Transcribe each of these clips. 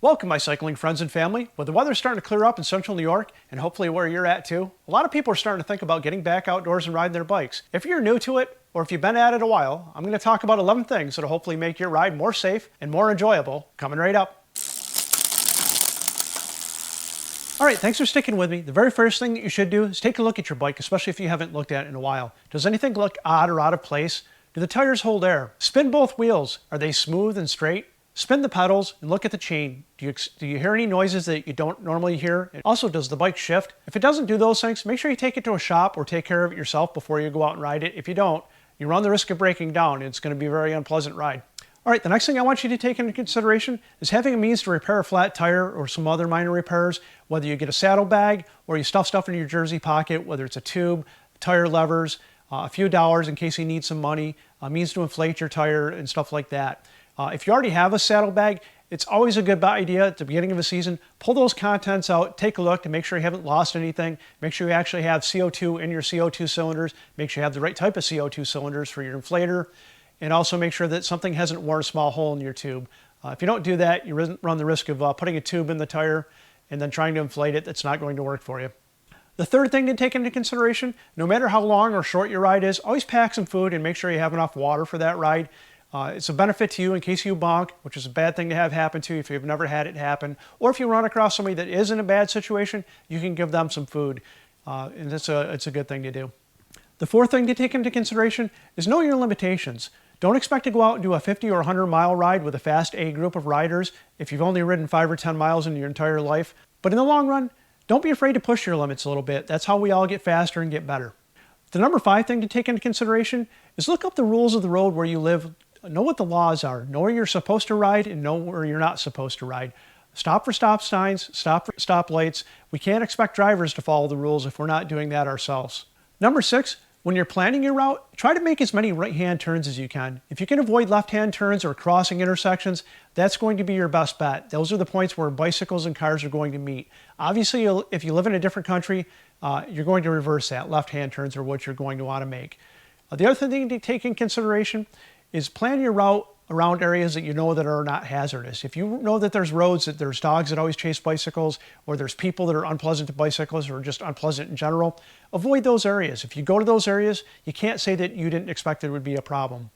Welcome, my cycling friends and family. With the weather starting to clear up in central New York, and hopefully where you're at too, a lot of people are starting to think about getting back outdoors and riding their bikes. If you're new to it, or if you've been at it a while, I'm going to talk about 11 things that'll hopefully make your ride more safe and more enjoyable, coming right up. Alright, thanks for sticking with me. The very first thing that you should do is take a look at your bike, especially if you haven't looked at it in a while. Does anything look odd or out of place? Do the tires hold air? Spin both wheels. Are they smooth and straight? Spin the pedals and look at the chain. Do you hear any noises that you don't normally hear? And also, does the bike shift? If it doesn't do those things, make sure you take it to a shop or take care of it yourself before you go out and ride it. If you don't, you run the risk of breaking down and it's going to be a very unpleasant ride. Alright, the next thing I want you to take into consideration is having a means to repair a flat tire or some other minor repairs, whether you get a saddlebag or you stuff stuff in your jersey pocket, whether it's a tube, tire levers, a few dollars in case you need some money, a means to inflate your tire and stuff like that. If you already have a saddlebag, it's always a good idea at the beginning of a season, pull those contents out, take a look to make sure you haven't lost anything, make sure you actually have CO2 in your CO2 cylinders, make sure you have the right type of CO2 cylinders for your inflator, and also make sure that something hasn't worn a small hole in your tube. If you don't do that, you run the risk of putting a tube in the tire and then trying to inflate it. That's not going to work for you. The third thing to take into consideration, no matter how long or short your ride is, always pack some food and make sure you have enough water for that ride. It's a benefit to you in case you bonk, which is a bad thing to have happen to you if you've never had it happen. Or if you run across somebody that is in a bad situation, you can give them some food. And it's a good thing to do. The fourth thing to take into consideration is know your limitations. Don't expect to go out and do a 50 or 100 mile ride with a fast A group of riders if you've only ridden 5 or 10 miles in your entire life. But in the long run, don't be afraid to push your limits a little bit. That's how we all get faster and get better. The number 5 thing to take into consideration is look up the rules of the road where you live. Know what the laws are. Know where you're supposed to ride and know where you're not supposed to ride. Stop for stop signs, stop for stop lights. We can't expect drivers to follow the rules if we're not doing that ourselves. Number 6, when you're planning your route, try to make as many right-hand turns as you can. If you can avoid left-hand turns or crossing intersections, that's going to be your best bet. Those are the points where bicycles and cars are going to meet. Obviously, if you live in a different country, you're going to reverse that. Left-hand turns are what you're going to want to make. The other thing to take in consideration is plan your route around areas that you know that are not hazardous. If you know that there's roads, that there's dogs that always chase bicycles, or there's people that are unpleasant to bicyclists or just unpleasant in general, avoid those areas. If you go to those areas, you can't say that you didn't expect there would be a problem.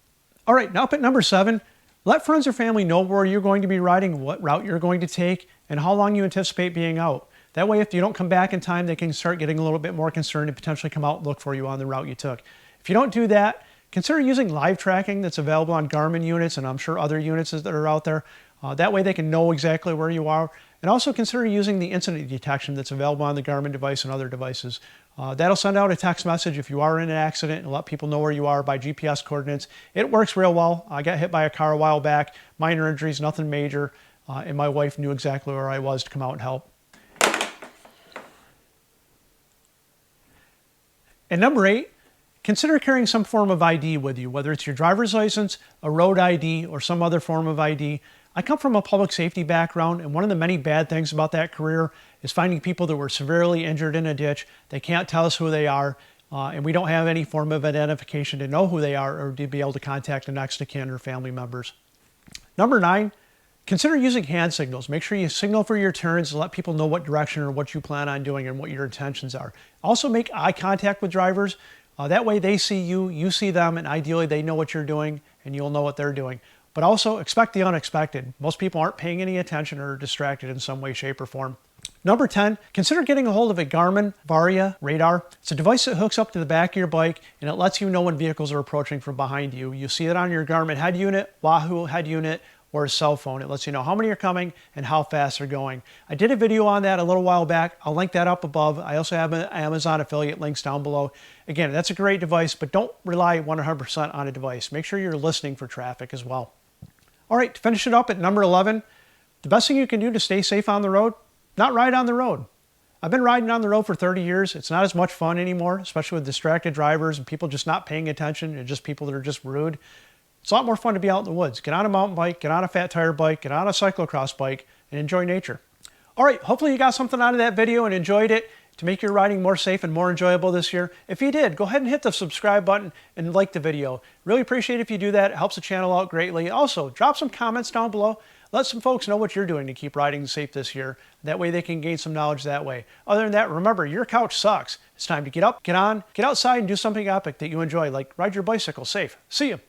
All right, now up at number 7, let friends or family know where you're going to be riding, what route you're going to take, and how long you anticipate being out. That way, if you don't come back in time, they can start getting a little bit more concerned and potentially come out and look for you on the route you took. If you don't do that, consider using live tracking that's available on Garmin units and I'm sure other units that are out there. That way they can know exactly where you are. And also consider using the incident detection that's available on the Garmin device and other devices. That'll send out a text message if you are in an accident and let people know where you are by GPS coordinates. It works real well. I got hit by a car a while back, minor injuries, nothing major, and my wife knew exactly where I was to come out and help. And number 8, consider carrying some form of ID with you, whether it's your driver's license, a road ID, or some other form of ID. I come from a public safety background, and one of the many bad things about that career is finding people that were severely injured in a ditch. They can't tell us who they are, and we don't have any form of identification to know who they are or to be able to contact the next of kin or family members. Number 9, consider using hand signals. Make sure you signal for your turns to let people know what direction or what you plan on doing and what your intentions are. Also make eye contact with drivers. That way they see you, you see them, and ideally they know what you're doing and you'll know what they're doing. But also expect the unexpected. Most people aren't paying any attention or are distracted in some way, shape, or form. Number 10, consider getting a hold of a Garmin Varia radar. It's a device that hooks up to the back of your bike and it lets you know when vehicles are approaching from behind you. You see it on your Garmin head unit, Wahoo head unit, or a cell phone. It lets you know how many are coming and how fast they're going. I did a video on that a little while back. I'll link that up above. I also have an Amazon affiliate links down below. Again, that's a great device, but don't rely 100% on a device. Make sure you're listening for traffic as well. All right, to finish it up at number 11, the best thing you can do to stay safe on the road, not ride on the road. I've been riding on the road for 30 years. It's not as much fun anymore, especially with distracted drivers and people just not paying attention and just people that are just rude. It's a lot more fun to be out in the woods. Get on a mountain bike, get on a fat tire bike, get on a cyclocross bike, and enjoy nature. All right, hopefully you got something out of that video and enjoyed it to make your riding more safe and more enjoyable this year. If you did, go ahead and hit the subscribe button and like the video. Really appreciate if you do that. It helps the channel out greatly. Also, drop some comments down below. Let some folks know what you're doing to keep riding safe this year. That way they can gain some knowledge that way. Other than that, remember, your couch sucks. It's time to get up, get on, get outside and do something epic that you enjoy, like ride your bicycle safe. See you.